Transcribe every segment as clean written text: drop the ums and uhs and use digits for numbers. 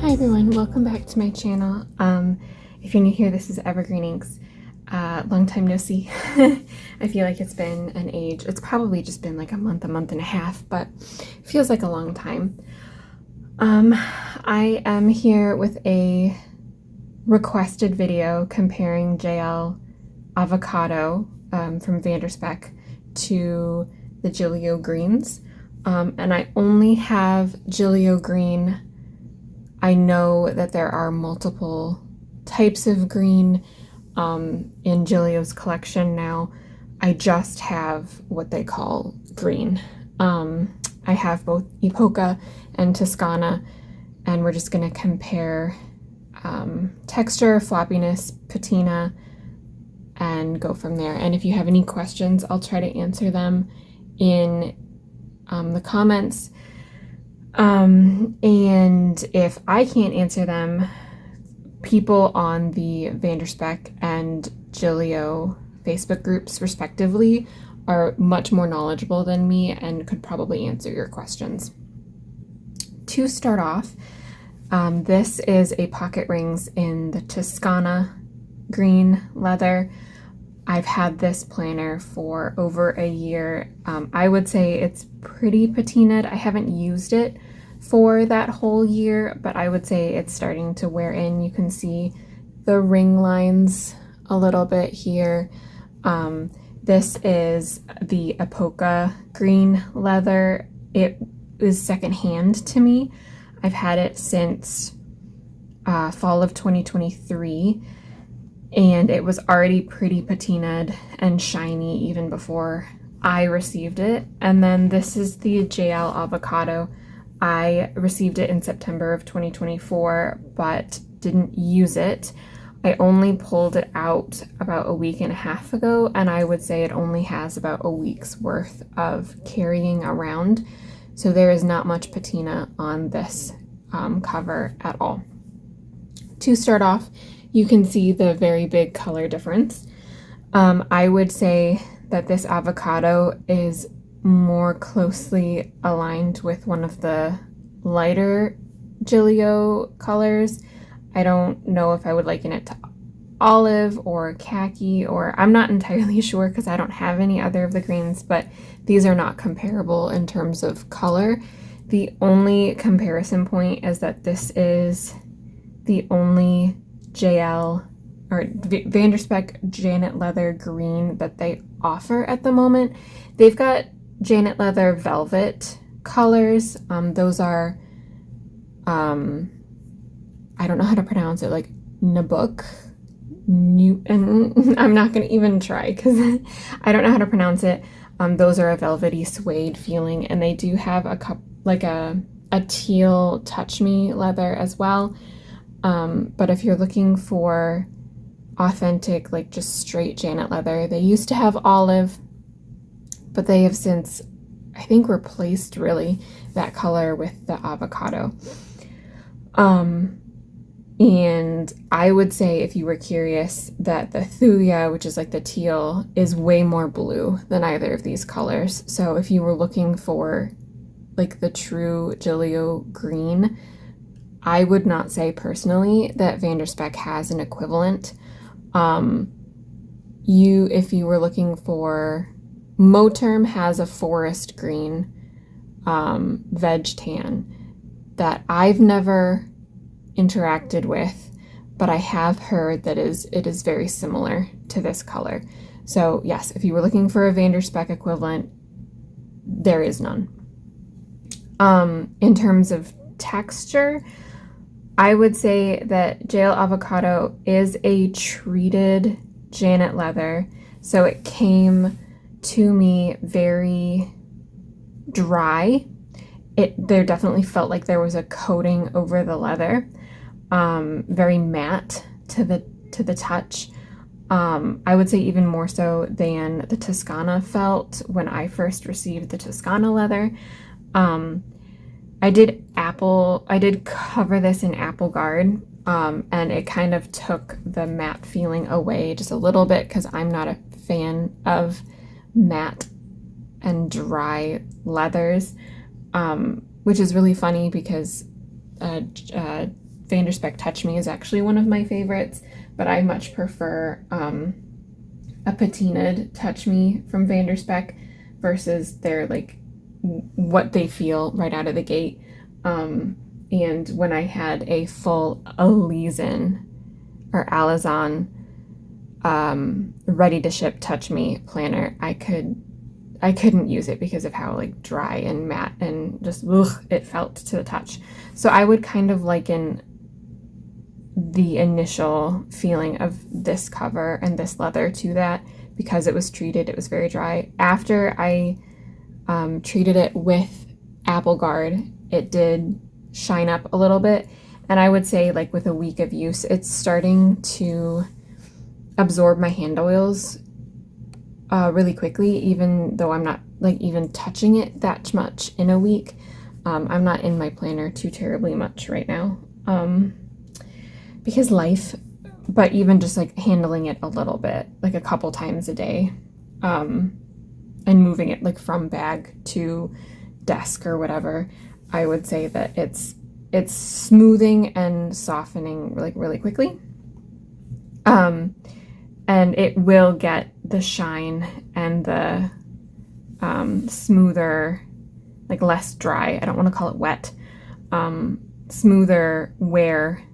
Hi everyone, welcome back to my channel. If you're new here, this is Evergreen Inks. Long time no see. I feel like it's been an age. It's probably just been like a month and a half, but it feels like a long time. I am here with a requested video comparing JL Avacado from Vanderpec to the Gillio Greens. And I only have Gillio Green. I know that there are multiple types of green in Gillio's collection now. I just have what they call green. I have both Epoca and Toscana, and we're just going to compare texture, floppiness, patina, and go from there. And if you have any questions, I'll try to answer them in the comments. And if I can't answer them, people on the Vanderpec and Gillio Facebook groups respectively are much more knowledgeable than me and could probably answer your questions. To start off, this is a pocket rings in the Toscana green leather. I've had this planner for over a year. I would say it's pretty patina-ed. I haven't used it for that whole year, but I would say it's starting to wear in. You can see the ring lines a little bit here. This is the Epoca green leather. It is secondhand to me. I've had it since fall of 2023. And it was already pretty patinaed and shiny even before I received it. And then this is the JL Avacado. I received it in September of 2024, but didn't use it. I only pulled it out about a week and a half ago, and I would say it only has about a week's worth of carrying around. So there is not much patina on this cover at all. To start off, you can see the very big color difference. I would say that this Avacado is more closely aligned with one of the lighter Gillio colors. I don't know if I would liken it to olive or khaki, or I'm not entirely sure because I don't have any other of the greens, but these are not comparable in terms of color. The only comparison point is that this is the only JL or Vanderpec Janet Leather green that they offer at the moment. They've got Janet Leather velvet colors. Those are I don't know how to pronounce it, like Nabuk. And I'm not gonna even try because I don't know how to pronounce it. Those are a velvety suede feeling, and they do have a teal touch me leather as well. But if you're looking for authentic, like just straight Janet Leather, they used to have olive, but they have since, I think, replaced really that color with the Avacado. And I would say, if you were curious, that the Thuya, which is like the teal, is way more blue than either of these colors. So if you were looking for like the true Gillio green, I would not say personally that Vanderpec has an equivalent. If you were looking for, Moterm has a forest green veg tan that I've never interacted with, but I have heard that it is very similar to this color. So yes, if you were looking for a Vanderpec equivalent, there is none. In terms of texture, I would say that JL Avacado is a treated Janet Leather, so it came to me very dry. There definitely felt like there was a coating over the leather, very matte to the touch. I would say even more so than the Toscana felt when I first received the Toscana leather. I did cover this in Apple Guard, and it kind of took the matte feeling away just a little bit because I'm not a fan of matte and dry leathers, which is really funny because Vanderspec Touch Me is actually one of my favorites, but I much prefer a patina-ed Touch Me from Vanderspec versus their like what they feel right out of the gate. And when I had a full Alizon or Alizon ready to ship Touch Me planner, I couldn't use it because of how like dry and matte and just it felt to the touch. So I would kind of liken the initial feeling of this cover and this leather to that because it was very dry. After I treated it with Apple Guard, it did shine up a little bit, and I would say like with a week of use, it's starting to absorb my hand oils really quickly, even though I'm not like even touching it that much in a week. I'm not in my planner too terribly much right now because life, but even just like handling it a little bit, like a couple times a day, and moving it like from bag to desk or whatever, I would say that it's smoothing and softening like really quickly. And it will get the shine and the smoother, like less dry, I don't want to call it wet, smoother wear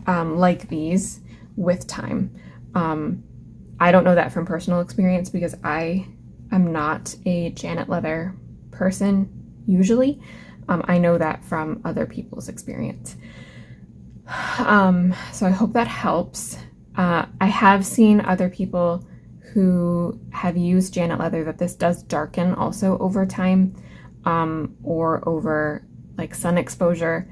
like these with time. I don't know that from personal experience because I am not a Janet Leather person usually. I know that from other people's experience. So I hope that helps. I have seen other people who have used Janet Leather that this does darken also over time, or over like sun exposure.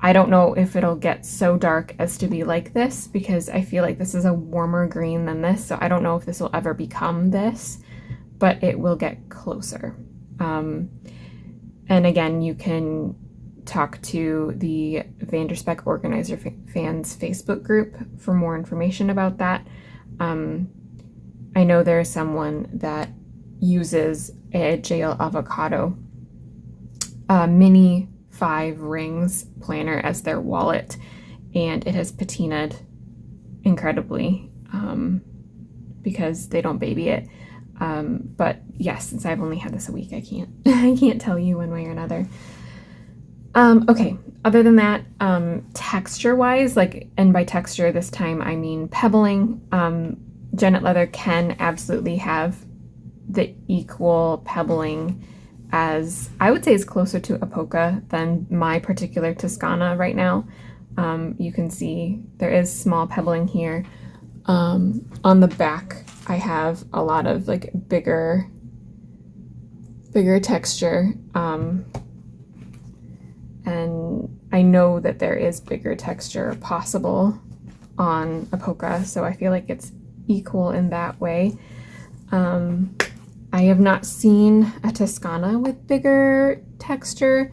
I don't know if it'll get so dark as to be like this because I feel like this is a warmer green than this, so I don't know if this will ever become this, but it will get closer. And again, you can talk to the Vanderspec Organizer Fans Facebook group for more information about that. I know there's someone that uses a JL Avacado mini 5 rings planner as their wallet, and it has patinaed incredibly because they don't baby it. But yes, since I've only had this a week, I can't tell you one way or another. Okay, other than that, texture-wise, like, and by texture this time I mean pebbling, Janet Leather can absolutely have the equal pebbling as, I would say, is closer to Epoca than my particular Toscana right now. You can see there is small pebbling here. On the back, I have a lot of like bigger texture, and I know that there is bigger texture possible on Epoca, so I feel like it's equal in that way. I have not seen a Toscana with bigger texture,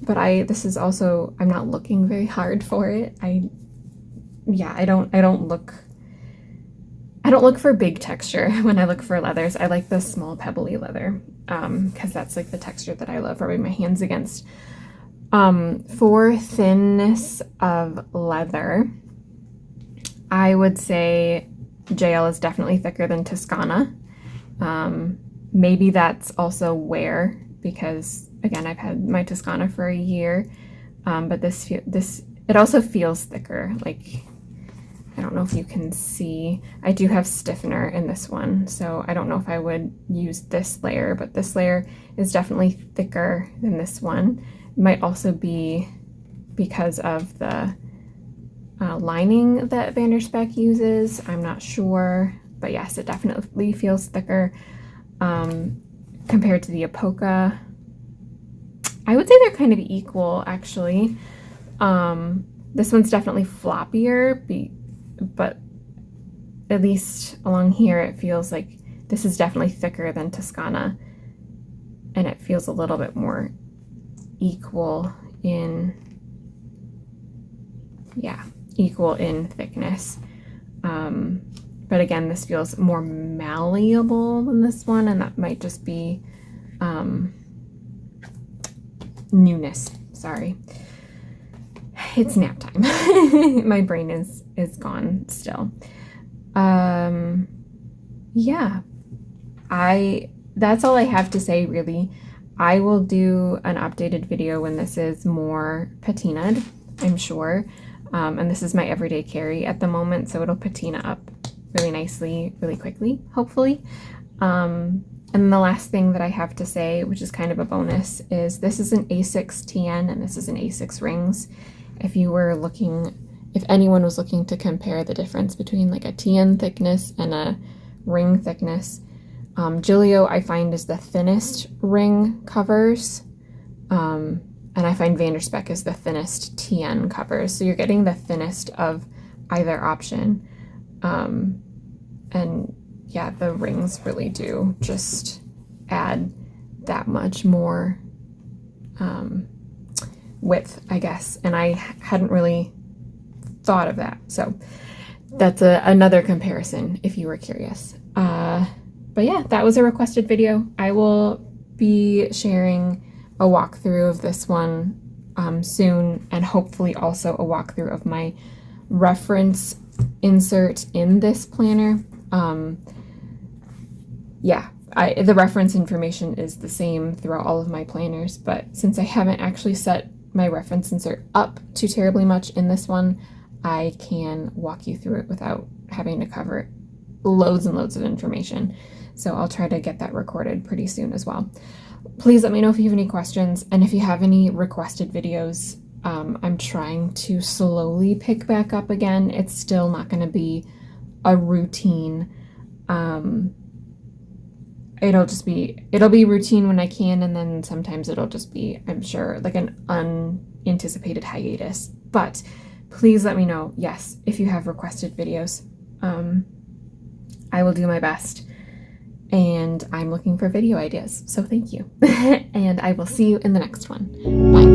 but this is also, I'm not looking very hard for it. I don't look for big texture when I look for leathers. I like the small pebbly leather, because that's like the texture that I love rubbing my hands against. For thinness of leather, I would say JL is definitely thicker than Toscana. Maybe that's also wear, because again, I've had my Toscana for a year, but it also feels thicker. Like, I don't know if you can see, I do have stiffener in this one, so I don't know if I would use this layer, but this layer is definitely thicker than this one. It might also be because of the lining that Vanderspec uses. I'm not sure, but yes, it definitely feels thicker compared to the Epoca. I would say they're kind of equal, actually. This one's definitely floppier, but at least along here it feels like this is definitely thicker than Toscana, and it feels a little bit more equal in thickness. But again, this feels more malleable than this one, and that might just be newness. Sorry. it's nap time. My brain is gone still. Yeah, that's all I have to say, really. I will do an updated video when this is more patina-ed, I'm sure. And this is my everyday carry at the moment, so it'll patina up really nicely, really quickly, hopefully. And the last thing that I have to say, which is kind of a bonus, is this is an A6 TN and this is an A6 rings. If anyone was looking to compare the difference between like a TN thickness and a ring thickness, Gillio I find is the thinnest ring covers, and I find Vanderpec is the thinnest TN covers. So you're getting the thinnest of either option. And yeah, the rings really do just add that much more width, I guess. And I hadn't really thought of that. So that's another comparison if you were curious. But yeah, that was a requested video. I will be sharing a walkthrough of this one soon, and hopefully also a walkthrough of my reference insert in this planner. Yeah, the reference information is the same throughout all of my planners, but since I haven't actually set my reference insert up too terribly much in this one, I can walk you through it without having to cover loads and loads of information. So I'll try to get that recorded pretty soon as well. Please let me know if you have any questions, and if you have any requested videos. I'm trying to slowly pick back up again. It's still not going to be a routine. It'll be routine when I can, and then sometimes it'll just be, I'm sure, like an unanticipated hiatus. But please let me know, yes, if you have requested videos. I will do my best, and I'm looking for video ideas, so thank you. And I will see you in the next one. Bye.